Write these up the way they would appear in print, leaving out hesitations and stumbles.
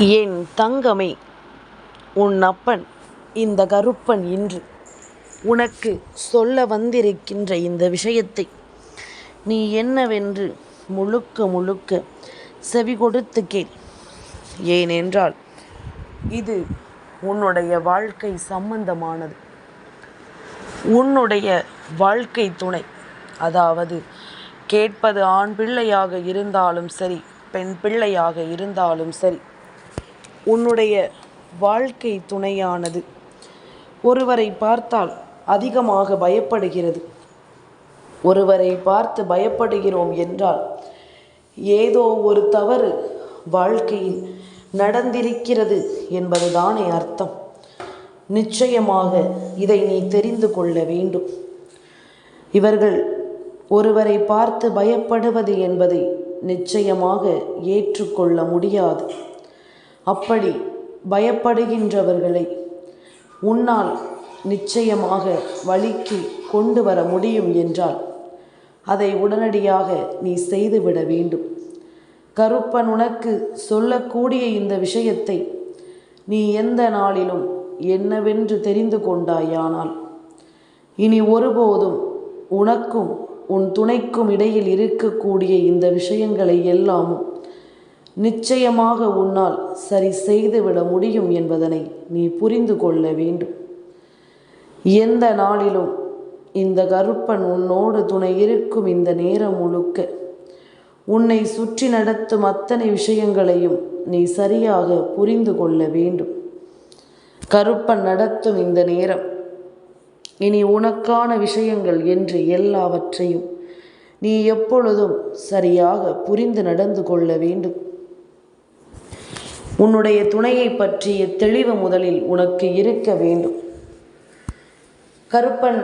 என் தங்கமே, உன் அப்பன் இந்த கருப்பன் இன்று உனக்கு சொல்ல வந்திருக்கின்ற இந்த விஷயத்தை நீ என்னவென்று முழுக்க முழுக்க செவி கொடுத்து கேள். ஏனென்றால் இது உன்னுடைய வாழ்க்கை சம்பந்தமானது. உன்னுடைய வாழ்க்கை துணை, அதாவது கேட்பது ஆண் பிள்ளையாக இருந்தாலும் சரி, பெண் பிள்ளையாக இருந்தாலும் சரி, உன்னுடைய வாழ்க்கை துணையானது ஒருவரை பார்த்தால் அதிகமாக பயப்படுகிறது. ஒருவரை பார்த்து பயப்படுகிறோம் என்றால் ஏதோ ஒரு தவறு வாழ்க்கையில் நடந்திருக்கிறது என்பதுதானே அர்த்தம். நிச்சயமாக இதை நீ தெரிந்து கொள்ள வேண்டும். இவர்கள் ஒருவரை பார்த்து பயப்படுவது என்பதை நிச்சயமாக ஏற்றுக்கொள்ள முடியாது. அப்படி பயப்படுகின்றவர்களை உன்னால் நிச்சயமாக வழிக்கு கொண்டு வர முடியும் என்றால் அதை உடனடியாக நீ செய்துவிட வேண்டும். கருப்பன் உனக்கு சொல்லக்கூடிய இந்த விஷயத்தை நீ எந்த நாளிலும் என்னவென்று தெரிந்து கொண்டாயானால் இனி ஒருபோதும் உனக்கும் உன் துணைக்கும் இடையில் இருக்கக்கூடிய இந்த விஷயங்களை எல்லாமும் நிச்சயமாக உன்னால் சரி செய்துவிட முடியும் என்பதனை நீ புரிந்து கொள்ள வேண்டும். எந்த நாளிலும் இந்த கருப்பன் உன்னோடு துணை இருக்கும் இந்த நேரம் முழுக்க உன்னை சுற்றி நடத்தும் அத்தனை விஷயங்களையும் நீ சரியாக புரிந்து கொள்ள வேண்டும். கருப்பன் நடத்தும் இந்த நேரம் இனி உனக்கான விஷயங்கள் என்று எல்லாவற்றையும் நீ எப்பொழுதும் சரியாக புரிந்து நடந்து கொள்ள வேண்டும். உன்னுடைய துணையை பற்றிய தெளிவு முதலில் உனக்கு இருக்க வேண்டும். கருப்பன்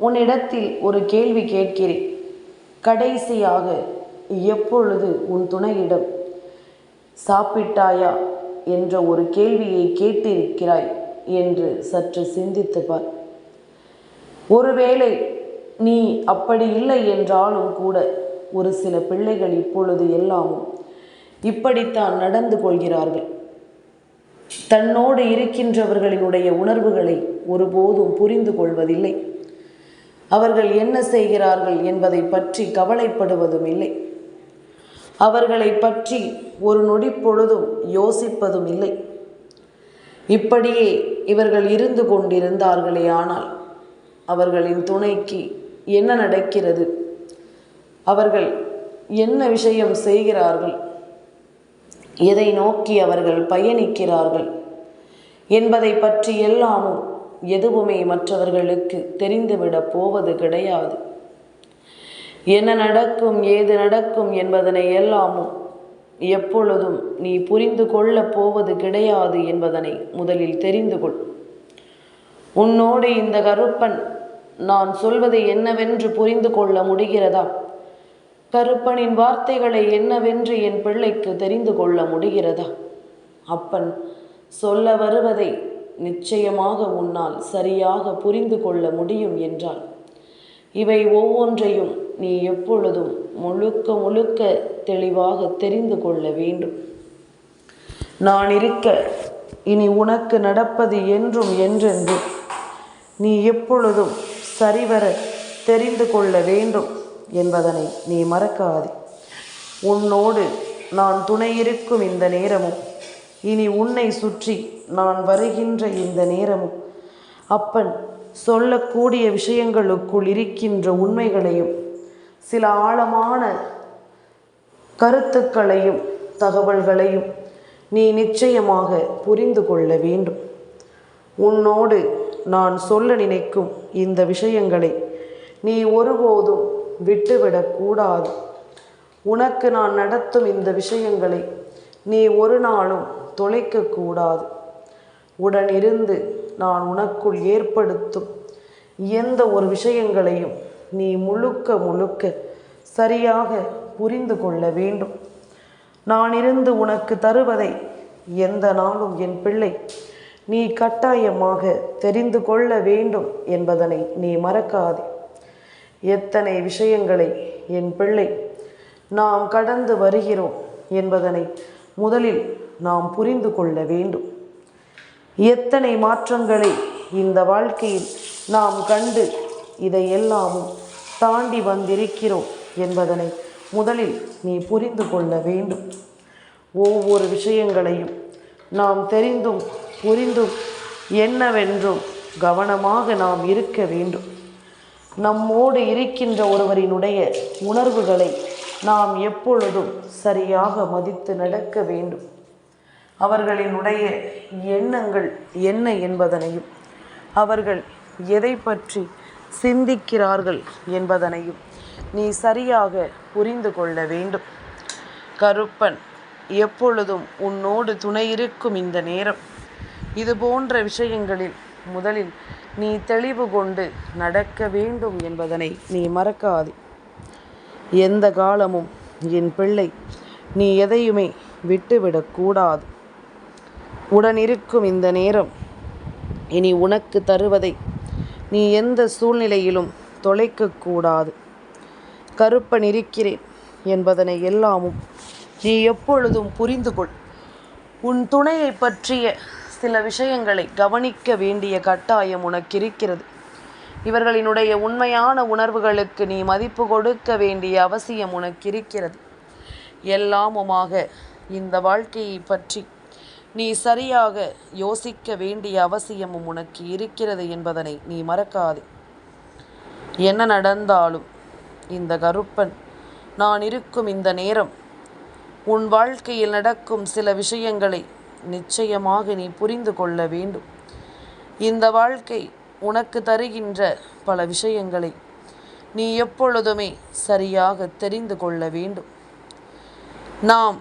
உன்னிடத்தில் ஒரு கேள்வி கேட்கிறேன். கடைசியாக எப்பொழுது உன் துணையிடம் சாப்பிட்டாயா என்ற ஒரு கேள்வியை கேட்டிருக்கிறாய் என்று சற்று சிந்தித்து பார். ஒருவேளை நீ அப்படி இல்லை என்றாலும் கூட ஒரு சில பிள்ளைகள் இப்பொழுது எல்லாமும் இப்படித்தான் நடந்து கொள்கிறார்கள். தன்னோடு இருக்கின்றவர்களினுடைய உணர்வுகளை ஒருபோதும் புரிந்து கொள்வதில்லை. அவர்கள் என்ன செய்கிறார்கள் என்பதை பற்றி கவலைப்படுவதும் இல்லை. அவர்களை பற்றி ஒரு நொடி பொழுதும் யோசிப்பதும் இல்லை. இப்படியே இவர்கள் இருந்து கொண்டிருந்தார்களே ஆனால் அவர்களின் துணைக்கு என்ன நடக்கிறது, அவர்கள் என்ன விஷயம் செய்கிறார்கள், எதை நோக்கி அவர்கள் பயணிக்கிறார்கள் என்பதை பற்றி எல்லாமும் எதுவுமே மற்றவர்களுக்கு தெரிந்துவிடப் போவது கிடையாது. என்ன நடக்கும் ஏது நடக்கும் என்பதனை எல்லாமும் எப்பொழுதும் நீ புரிந்து கொள்ளப் போவது கிடையாது என்பதனை முதலில் தெரிந்து கொள். உன்னோடு இந்த கருப்பன் நான் சொல்வதை என்னவென்று புரிந்து கொள்ள முடிகிறதா? கருப்பனின் வார்த்தைகளை என்னவென்று என் பிள்ளைக்கு தெரிந்து கொள்ள முடிகிறதா? அப்பன் சொல்ல வருவதை நிச்சயமாக உன்னால் சரியாக புரிந்து கொள்ள முடியும் என்றால் இவை ஒவ்வொன்றையும் நீ எப்பொழுதும் முழுக்க முழுக்க தெளிவாக தெரிந்து கொள்ள வேண்டும். நான் இருக்க இனி உனக்கு நடப்பது என்றும் என்றென்று நீ எப்பொழுதும் சரிவர தெரிந்து கொள்ள வேண்டும் என்பதனை நீ மறக்காதே. உன்னோடு நான் துணை இருக்கும் இந்த நேரமும் இனி உன்னை சுற்றி நான் வருகின்ற இந்த நேரமும் அப்பன் சொல்லக்கூடிய விஷயங்களுக்குள் இருக்கின்ற உண்மைகளையும் சில ஆழமான கருத்துக்களையும் தகவல்களையும் நீ நிச்சயமாக புரிந்து கொள்ள வேண்டும். உன்னோடு நான் சொல்ல நினைக்கும் இந்த விஷயங்களை நீ ஒருபோதும் விட்டுவிடக்கூடாது. உனக்கு நான் நடத்தும் இந்த விஷயங்களை நீ ஒரு நாளும் தொலைக்கக்கூடாது. உடனிருந்து நான் உனக்குள் ஏற்படுத்தும் எந்த ஒரு விஷயங்களையும் நீ முழுக்க முழுக்க சரியாக புரிந்து கொள்ள வேண்டும். நான் இருந்து உனக்கு தருவதை எந்த நாளும் என் பிள்ளை நீ கட்டாயமாக தெரிந்து கொள்ள வேண்டும் என்பதனை நீ மறக்காதே. எத்தனை விஷயங்களை என் பிள்ளை நாம் கடந்து வருகிறோம் என்பதனை முதலில் நாம் புரிந்து கொள்ள வேண்டும். எத்தனை மாற்றங்களை இந்த வாழ்க்கையில் நாம் கண்டு இதையெல்லாமும் தாண்டி வந்திருக்கிறோம் என்பதனை முதலில் நீ புரிந்து கொள்ள வேண்டும். ஒவ்வொரு விஷயங்களையும் நாம் தெரிந்தும் புரிந்தும் என்னவென்றும் கவனமாக நாம் இருக்க வேண்டும். நம்மோடு இருக்கின்ற ஒருவரினுடைய உணர்வுகளை நாம் எப்பொழுதும் சரியாக மதித்து நடக்க வேண்டும். அவர்களினுடைய எண்ணங்கள் என்ன என்பதனையும் அவர்கள் எதை பற்றி சிந்திக்கிறார்கள் என்பதனையும் நீ சரியாக புரிந்து கொள்ள வேண்டும். கருப்பன் எப்பொழுதும் உன்னோடு துணை இருக்கும் இந்த நேரம் இது போன்ற விஷயங்களில் முதலில் நீ தெளிவு கொண்டு நடக்க வேண்டும் என்பதனை நீ மறக்காதே. எந்த காலமும் என் பிள்ளை நீ எதையுமே விட்டுவிடக்கூடாது. உடனிருக்கும் இந்த நேரம் இனி உனக்கு தருவதை நீ எந்த சூழ்நிலையிலும் தொலைக்கக்கூடாது. கருப்பன் இருக்கிறேன் என்பதனை எல்லாமும் நீ எப்பொழுதும் புரிந்து கொள். உன் துணையை பற்றிய சில விஷயங்களை கவனிக்க வேண்டிய கட்டாயம் உனக்கு இருக்கிறது. இவர்களினுடைய உண்மையான உணர்வுகளுக்கு நீ மதிப்பு கொடுக்க வேண்டிய அவசியம் உனக்கு இருக்கிறது. எல்லாமுமாக இந்த வாழ்க்கையை பற்றி நீ சரியாக யோசிக்க வேண்டிய அவசியமும் உனக்கு இருக்கிறது என்பதனை நீ மறக்காதே. என்ன நடந்தாலும் இந்த கருப்பன் நான் இருக்கும் இந்த நேரம் உன் வாழ்க்கையில் நடக்கும் சில விஷயங்களை நிச்சயமாக நீ புரிந்து கொள்ள வேண்டும். இந்த வாழ்க்கை உனக்கு தருகின்ற பல விஷயங்களை நீ எப்பொழுதுமே சரியாக தெரிந்து கொள்ள வேண்டும். நாம்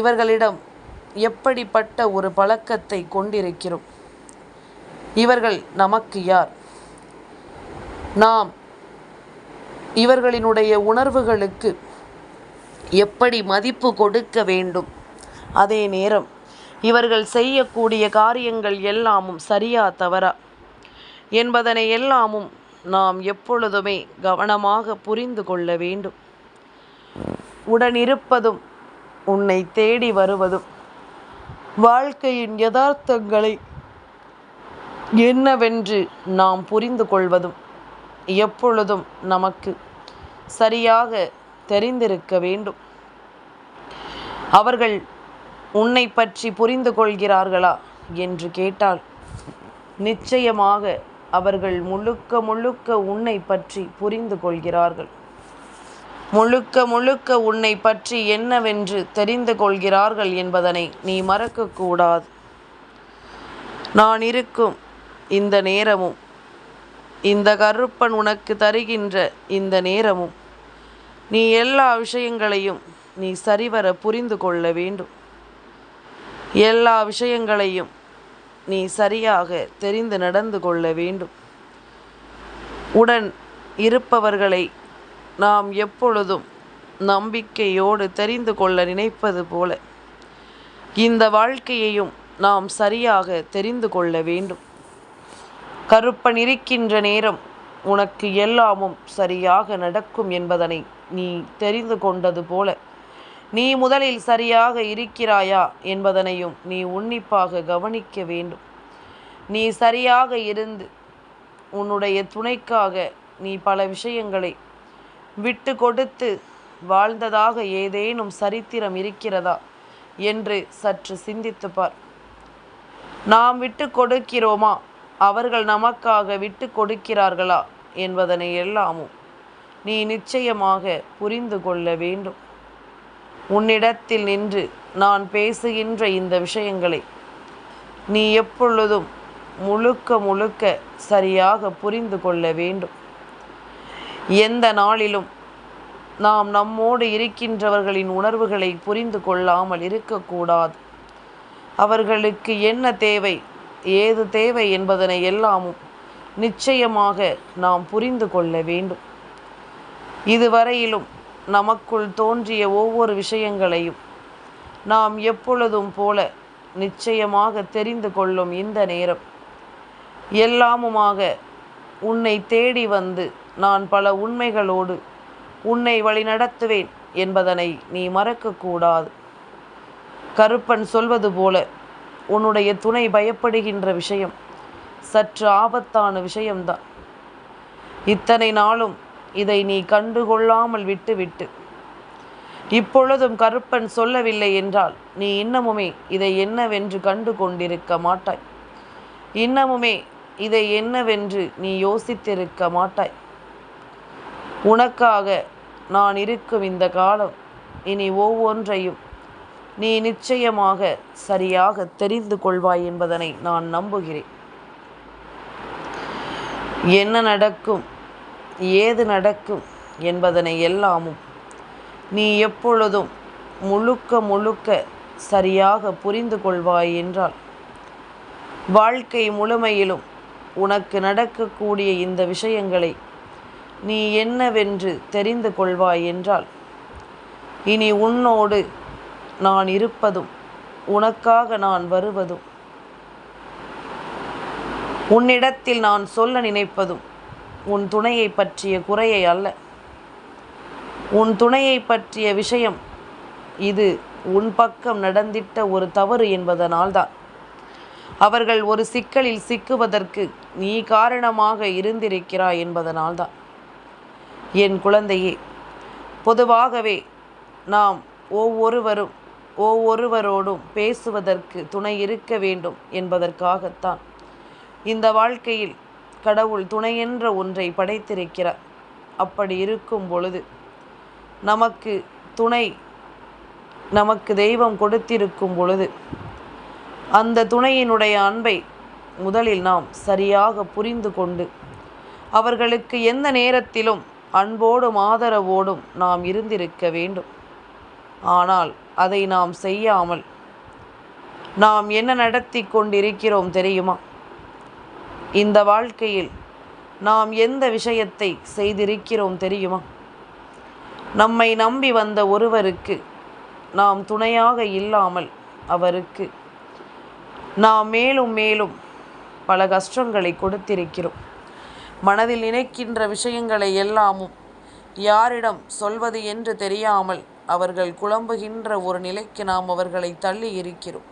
இவர்களிடம் எப்படிப்பட்ட ஒரு பழக்கத்தை கொண்டிருக்கிறோம்? இவர்கள் நமக்கு யார்? நாம் இவர்களினுடைய உணர்வுகளுக்கு எப்படி மதிப்பு கொடுக்க வேண்டும்? அதே நேரம் இவர்கள் செய்யக்கூடிய காரியங்கள் எல்லாமும் சரியா தவறா என்பதனை எல்லாமும் நாம் எப்பொழுதுமே கவனமாக புரிந்து கொள்ள வேண்டும். உடனிருப்பதும் உன்னை தேடி வருவதும் வாழ்க்கையின் யதார்த்தங்களை என்னவென்று நாம் புரிந்து கொள்வதும் எப்பொழுதும் நமக்கு சரியாக தெரிந்திருக்க வேண்டும். அவர்கள் உன்னை பற்றி புரிந்து கொள்கிறார்களா என்று கேட்டால் நிச்சயமாக அவர்கள் முழுக்க முழுக்க உன்னை பற்றி புரிந்து கொள்கிறார்கள். முழுக்க முழுக்க உன்னை பற்றி என்னவென்று தெரிந்து கொள்கிறார்கள் என்பதனை நீ மறக்கக்கூடாது. நான் இருக்கும் இந்த நேரமும் இந்த கருப்பன் உனக்கு தருகின்ற இந்த நேரமும் நீ எல்லா விஷயங்களையும் நீ சரிவர புரிந்து கொள்ள வேண்டும். எல்லா விஷயங்களையும் நீ சரியாக தெரிந்து நடந்து கொள்ள வேண்டும். உடன் இருப்பவர்களை நாம் எப்பொழுதும் நம்பிக்கையோடு தெரிந்து கொள்ள நினைப்பது போல இந்த வாழ்க்கையையும் நாம் சரியாக தெரிந்து கொள்ள வேண்டும். கருப்பன் இருக்கின்ற நேரம் உனக்கு எல்லாமும் சரியாக நடக்கும் என்பதனை நீ தெரிந்து கொண்டது போல நீ முதலில் சரியாக இருக்கிறாயா என்பதனையும் நீ உன்னிப்பாக கவனிக்க வேண்டும். நீ சரியாக இருந்து உன்னுடைய துணைக்காக நீ பல விஷயங்களை விட்டு கொடுத்து வாழ்ந்ததாக ஏதேனும் சரித்திரம் இருக்கிறதா என்று சற்று சிந்தித்து பார். நாம் விட்டு கொடுக்கிறோமா? அவர்கள் நமக்காக விட்டு கொடுக்கிறார்களா என்பதனை எல்லாமும் நீ நிச்சயமாக புரிந்து கொள்ள வேண்டும். உன்னிடத்தில் நின்று நான் பேசுகின்ற இந்த விஷயங்களை நீ எப்பொழுதும் முழுக்க முழுக்க சரியாக புரிந்து கொள்ள வேண்டும். எந்த நாளிலும் நாம் நம்மோடு இருக்கின்றவர்களின் உணர்வுகளை புரிந்து கொள்ளாமல் இருக்கக்கூடாது. அவர்களுக்கு என்ன தேவை, ஏது தேவை என்பதனை எல்லாமும் நிச்சயமாக நாம் புரிந்து கொள்ள வேண்டும். இதுவரையிலும் நமக்குள் தோன்றிய ஒவ்வொரு விஷயங்களையும் நாம் எப்பொழுதும் போல நிச்சயமாக தெரிந்து கொள்ளும் இந்த நேரம் எல்லாமுமாக உன்னை தேடி வந்து நான் பல உண்மைகளோடு உன்னை வழிநடத்துவேன் என்பதனை நீ மறக்கக்கூடாது. கருப்பன் சொல்வது போல உன்னுடைய துணை பயப்படுகின்ற விஷயம் சற்று ஆபத்தான விஷயம்தான். இத்தனை நாளும் இதை நீ கண்டுகொள்ளாமல் விட்டுவிட்டு இப்பொழுதும் கருப்பன் சொல்லவில்லை என்றால் நீ இன்னமுமே இதை என்னவென்று கண்டு கொண்டிருக்க மாட்டாய். இன்னமுமே இதை என்னவென்று நீ யோசித்திருக்க மாட்டாய். உனக்காக நான் இருக்கும் இந்த காலம் இனி ஒவ்வொன்றையும் நீ நிச்சயமாக சரியாக தெரிந்து கொள்வாய் என்பதனை நான் நம்புகிறேன். என்ன நடக்கும், ஏது நடக்கும் என்பதனை எல்லாமும் நீ எப்பொழுதும் முழுக்க முழுக்க சரியாக புரிந்து கொள்வாய் என்றால் வாழ்க்கை முழுமையிலும் உனக்கு நடக்கக்கூடிய இந்த விஷயங்களை நீ என்னவென்று தெரிந்து கொள்வாய் என்றால் இனி உன்னோடு நான் இருப்பதும் உனக்காக நான் வருவதும் உன்னிடத்தில் நான் சொல்ல நினைப்பதும் உன் துணையை பற்றிய குறையை அல்ல, உன் துணையை பற்றிய விஷயம் இது உன் பக்கம் நடந்திட்ட ஒரு தவறு என்பதனால்தான். அவர்கள் ஒரு சிக்கலில் சிக்குவதற்கு நீ காரணமாக இருந்திருக்கிறாய் என்பதனால்தான். என் குழந்தையே, பொதுவாகவே நாம் ஒவ்வொருவரோடும் பேசுவதற்கு துணை இருக்க வேண்டும் என்பதற்காகத்தான் இந்த வாழ்க்கையில் கடவுள் துணை என்ற ஒன்றை படைத்திருக்கிறார். அப்படி இருக்கும் பொழுது நமக்கு துணை நமக்கு தெய்வம் கொடுத்திருக்கும் பொழுது அந்த துணையினுடைய அன்பை முதலில் நாம் சரியாக புரிந்து கொண்டு அவர்களுக்கு எந்த நேரத்திலும் அன்போடும் ஆதரவோடும் நாம் இருந்திருக்க வேண்டும். ஆனால் அதை நாம் செய்யாமல் நாம் என்ன நடத்தி கொண்டிருக்கிறோம் தெரியுமா? இந்த வாழ்க்கையில் நாம் எந்த விஷயத்தை செய்திருக்கிறோம் தெரியுமா? நம்மை நம்பி வந்த ஒருவருக்கு நாம் துணையாக இல்லாமல் அவருக்கு நாம் மேலும் மேலும் பல கஷ்டங்களை கொடுத்திருக்கிறோம். மனதில் நினைக்கின்ற விஷயங்களை எல்லாமும் யாரிடம் சொல்வது என்று தெரியாமல் அவர்கள் குழம்புகின்ற ஒரு நிலைக்கு நாம் அவர்களை தள்ளி இருக்கிறோம்.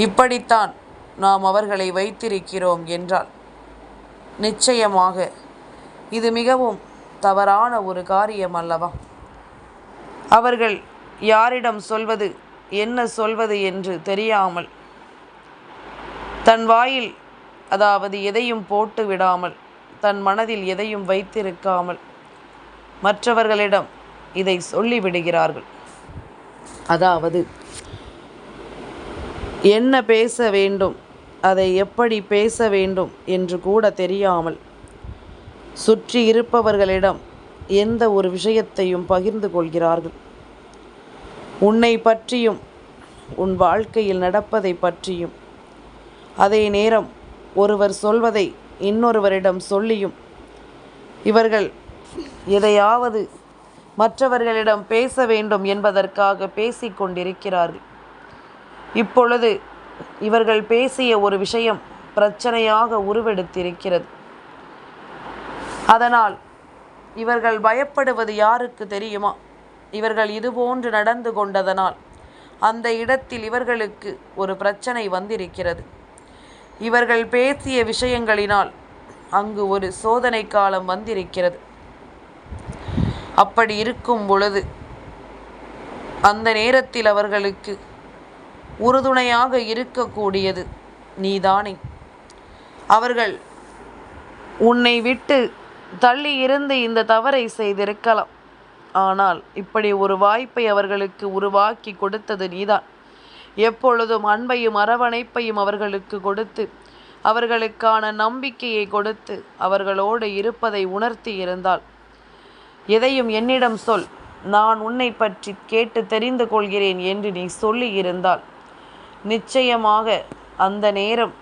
இப்படித்தான் நாம் அவர்களை வைத்திருக்கிறோம் என்றால் நிச்சயமாக இது மிகவும் தவறான ஒரு காரியம் அல்லவா? அவர்கள் யாரிடம் சொல்வது என்ன சொல்வது என்று தெரியாமல் தன் வாயில் அதாவது எதையும் போட்டு விடாமல் தன் மனதில் எதையும் வைத்திருக்காமல் மற்றவர்களிடம் இதை சொல்லிவிடுகிறார்கள். அதாவது என்ன பேச வேண்டும், அதை எப்படி பேச வேண்டும் என்று கூட தெரியாமல் சுற்றி இருப்பவர்களிடம் எந்த ஒரு விஷயத்தையும் பகிர்ந்து கொள்கிறார்கள். உன்னை பற்றியும் உன் வாழ்க்கையில் நடப்பதை பற்றியும் அதே நேரம் ஒருவர் சொல்வதை இன்னொருவரிடம் சொல்லியும் இவர்கள் எதையாவது மற்றவர்களிடம் பேச வேண்டும் என்பதற்காக பேசிக்கொண்டிருக்கிறார்கள். இப்பொழுது இவர்கள் பேசிய ஒரு விஷயம் பிரச்சனையாக உருவெடுத்திருக்கிறது. அதனால் இவர்கள் பயப்படுவது யாருக்கு தெரியுமா? இவர்கள் இதுபோன்று நடந்து கொண்டதனால் அந்த இடத்தில் இவர்களுக்கு ஒரு பிரச்சனை வந்திருக்கிறது. இவர்கள் பேசிய விஷயங்களினால் அங்கு ஒரு சோதனை காலம் வந்திருக்கிறது. அப்படி இருக்கும் பொழுது அந்த நேரத்தில் அவர்களுக்கு உறுதுணையாக இருக்கக்கூடியது நீதானே. அவர்கள் உன்னை விட்டு தள்ளி இருந்து இந்த தவறை செய்திருக்கலாம். ஆனால் இப்படி ஒரு வாய்ப்பை அவர்களுக்கு உருவாக்கி கொடுத்தது நீதான். எப்பொழுதும் அன்பையும் அரவணைப்பையும் அவர்களுக்கு கொடுத்து அவர்களுக்கான நம்பிக்கையை கொடுத்து அவர்களோடு இருப்பதை உணர்த்தி இருந்தால், எதையும் என்னிடம் சொல், நான் உன்னை பற்றி கேட்டு தெரிந்து கொள்கிறேன் என்று நீ சொல்லி இருந்தால் நிச்சயமாக அந்த நேரம்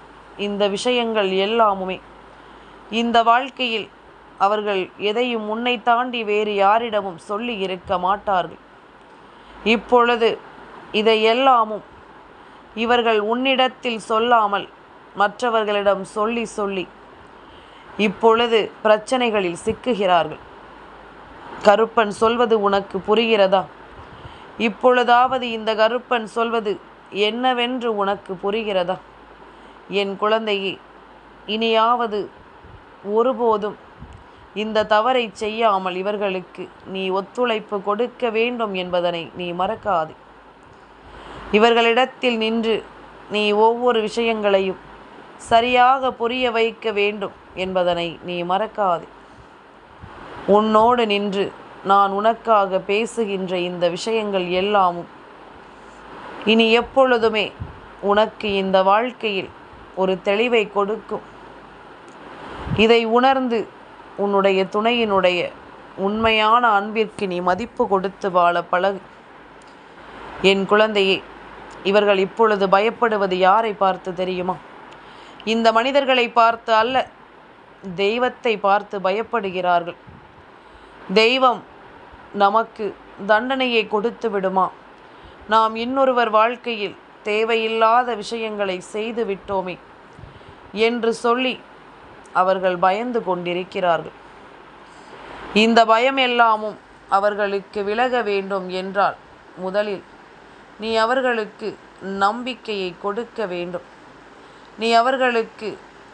இந்த விஷயங்கள் எல்லாமுமே இந்த வாழ்க்கையில் அவர்கள் எதையும் உன்னை தாண்டி வேறு யாரிடமும் சொல்லி இருக்க மாட்டார்கள். இப்பொழுது இதையெல்லாமும் இவர்கள் உன்னிடத்தில் சொல்லாமல் மற்றவர்களிடம் சொல்லி சொல்லி இப்பொழுது பிரச்சனைகளில் சிக்குகிறார்கள். கருப்பன் சொல்வது உனக்கு புரிகிறதா? இப்பொழுதாவது இந்த கருப்பன் சொல்வது என்னவென்று உனக்கு புரிகிறதா? என் குழந்தையே, இனியாவது ஒருபோதும் இந்த தவறை செய்யாமல் இவர்களுக்கு நீ ஒத்துழைப்பு கொடுக்க வேண்டும் என்பதனை நீ மறக்காதே. இவர்களிடத்தில் நின்று நீ ஒவ்வொரு விஷயங்களையும் சரியாக புரிய வைக்க வேண்டும் என்பதனை நீ மறக்காதே. உன்னோடு நின்று நான் உனக்காக பேசுகின்ற இந்த விஷயங்கள் எல்லாமும் இனி எப்பொழுதுமே உனக்கு இந்த வாழ்க்கையில் ஒரு தெளிவை கொடுக்கும். இதை உணர்ந்து உன்னுடைய துணையினுடைய உண்மையான அன்பிற்கு நீ மதிப்பு கொடுத்து வாழ பழகு. என் குழந்தையே, இவர்கள் இப்பொழுது பயப்படுவது யாரை பார்த்து தெரியுமா? இந்த மனிதர்களை பார்த்து அல்ல, தெய்வத்தை பார்த்து பயப்படுகிறார்கள். தெய்வம் நமக்கு தண்டனையை கொடுத்து விடுமா, நாம் இன்னொருவர் வாழ்க்கையில் தேவையில்லாத விஷயங்களை செய்து விட்டோமே என்று சொல்லி அவர்கள் பயந்து கொண்டிருக்கிறார்கள். இந்த பயம் எல்லாமும் அவர்களுக்கு விலக வேண்டும் என்றால் முதலில் நீ அவர்களுக்கு நம்பிக்கையை கொடுக்க வேண்டும். நீ அவர்களுக்கு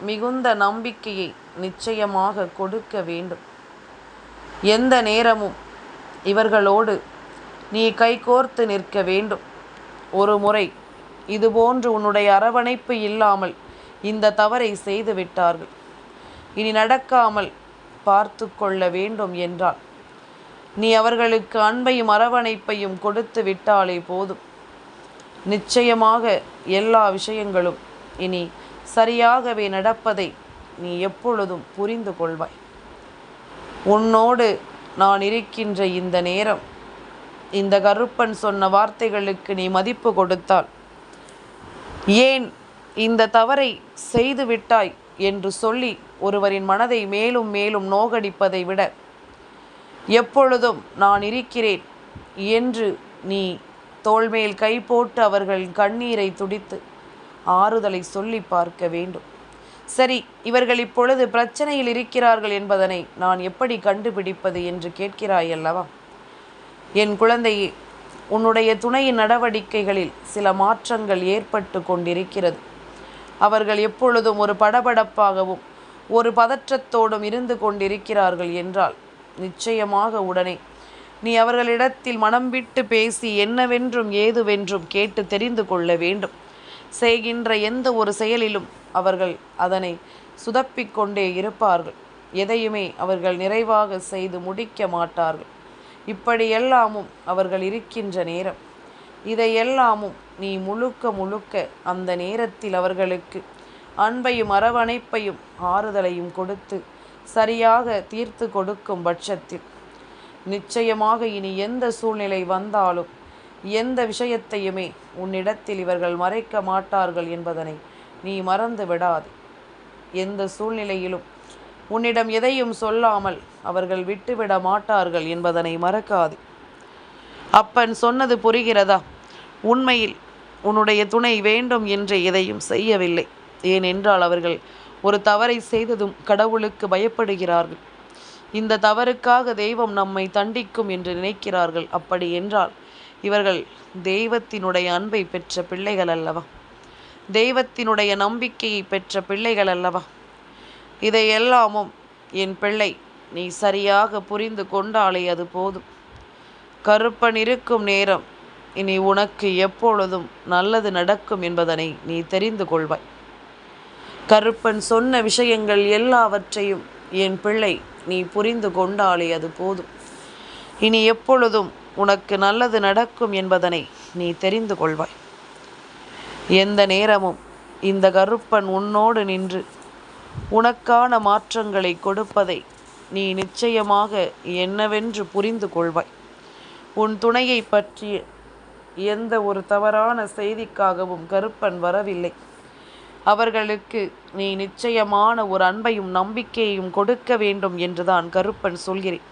மிகுந்த நம்பிக்கையை நிச்சயமாக கொடுக்க வேண்டும். எந்த நேரமும் இவர்களோடு நீ கைகோர்த்து நிற்க வேண்டும். ஒரு முறை இதுபோன்று உன்னுடைய அரவணைப்பு இல்லாமல் இந்த தவறை செய்து விட்டார்கள். இனி நடக்காமல் பார்த்து கொள்ள வேண்டும் என்றால் நீ அவர்களுக்கு அன்பையும் அரவணைப்பையும் கொடுத்து விட்டாலே போதும். நிச்சயமாக எல்லா விஷயங்களும் இனி சரியாகவே நடப்பதை நீ எப்பொழுதும் புரிந்து கொள்வாய். உன்னோடு நான் இருக்கின்ற இந்த நேரம், இந்த கருப்பன் சொன்ன வார்த்தைகளுக்கு நீ மதிப்பு கொடுத்தால், ஏன் இந்த தவறை செய்து விட்டாய் என்று சொல்லி ஒருவரின் மனதை மேலும் மேலும் நோகடிப்பதை விட, எப்பொழுதும் நான் இருக்கிறேன் என்று நீ தோள்மேல் கை போட்டு அவர்கள் கண்ணீரை துடித்து ஆறுதலை சொல்லி பார்க்க வேண்டும். சரி, இவர்கள் இப்பொழுது பிரச்சனையில் இருக்கிறார்கள் என்பதனை நான் எப்படி கண்டுபிடிப்பது என்று கேட்கிறாய் அல்லவா? என் குழந்தையே, உன்னுடைய துணையின் நடவடிக்கைகளில் சில மாற்றங்கள் ஏற்பட்டு கொண்டிருக்கிறது. அவர்கள் எப்பொழுதும் ஒரு படபடப்பாகவும் ஒரு பதற்றத்தோடும் இருந்து கொண்டிருக்கிறார்கள் என்றால் நிச்சயமாக உடனே நீ அவர்களிடத்தில் மனம் விட்டு பேசி என்னவென்றும் ஏதுவென்றும் கேட்டு தெரிந்து கொள்ள வேண்டும். செய்கின்ற எந்த ஒரு செயலிலும் அவர்கள் அதனை சுதப்பிக்கொண்டே இருப்பார்கள். எதையுமே அவர்கள் நிறைவாக செய்து முடிக்க மாட்டார்கள். இப்படியெல்லாமும் அவர்கள் இருக்கின்ற நேரம், இதையெல்லாமும் நீ முழுக்க முழுக்க அந்த நேரத்தில் அவர்களுக்கு அன்பையும் அரவணைப்பையும் ஆறுதலையும் கொடுத்து சரியாக தீர்த்து கொடுக்கும் பட்சத்தில் நிச்சயமாக இனி எந்த சூழ்நிலை வந்தாலும் எந்த விஷயத்தையுமே உன்னிடத்தில் இவர்கள் மறைக்க மாட்டார்கள் என்பதனை நீ மறந்து விடாது. எந்த சூழ்நிலையிலும் உன்னிடம் எதையும் சொல்லாமல் அவர்கள் விட்டுவிட மாட்டார்கள் என்பதனை மறக்காது. அப்பன் சொன்னது புரிகிறதா? உண்மையில் உன்னுடைய துணை வேண்டும் என்று எதையும் செய்யவில்லை. ஏனென்றால் அவர்கள் ஒரு தவறை செய்ததும் கடவுளுக்கு பயப்படுகிறார்கள். இந்த தவறுக்காக தெய்வம் நம்மை தண்டிக்கும் என்று நினைக்கிறார்கள். அப்படி என்றால் இவர்கள் தெய்வத்தினுடைய அன்பை பெற்ற பிள்ளைகள் அல்லவா? தெய்வத்தினுடைய நம்பிக்கையை பெற்ற பிள்ளைகள் அல்லவா? இதையெல்லாமும் என் பிள்ளை நீ சரியாக புரிந்து கொண்டாலே அது போதும். கருப்பன் இருக்கும் நேரம் இனி உனக்கு எப்பொழுதும் நல்லது நடக்கும் என்பதனை நீ தெரிந்து கொள்வாய். கருப்பன் சொன்ன விஷயங்கள் எல்லாவற்றையும் என் பிள்ளை நீ புரிந்து கொண்டாலே அது போதும். இனி எப்பொழுதும் உனக்கு நல்லது நடக்கும் என்பதனை நீ தெரிந்து கொள்வாய். எந்த நேரமும் இந்த கருப்பன் உன்னோடு நின்று உனக்கான மாற்றங்களை கொடுப்பதை நீ நிச்சயமாக என்னவென்று புரிந்து கொள்வாய். உன் துணையை பற்றிய எந்த ஒரு தவறான செய்திக்காகவும் கருப்பன் வரவில்லை. அவர்களுக்கு நீ நிச்சயமான ஒரு அன்பையும் நம்பிக்கையையும் கொடுக்க வேண்டும் என்றுதான் கருப்பன் சொல்கிறேன்.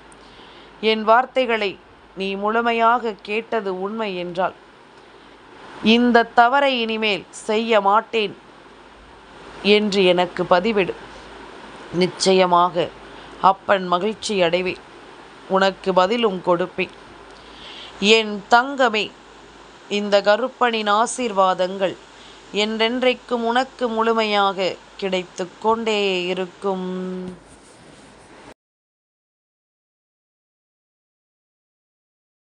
என் வார்த்தைகளை நீ முழுமையாக கேட்டது உண்மை என்றால் இந்த தவறை இனிமேல் செய்ய மாட்டேன் என்று எனக்கு பதிவிடு. நிச்சயமாக அப்பன் மகிழ்ச்சி அடைவேன், உனக்கு பதிலும் கொடுப்பேன். என் தங்கமே, இந்த கருப்பனின் ஆசீர்வாதங்கள் என்றென்றைக்கும் உனக்கு முழுமையாக கிடைத்து கொண்டே இருக்கும்.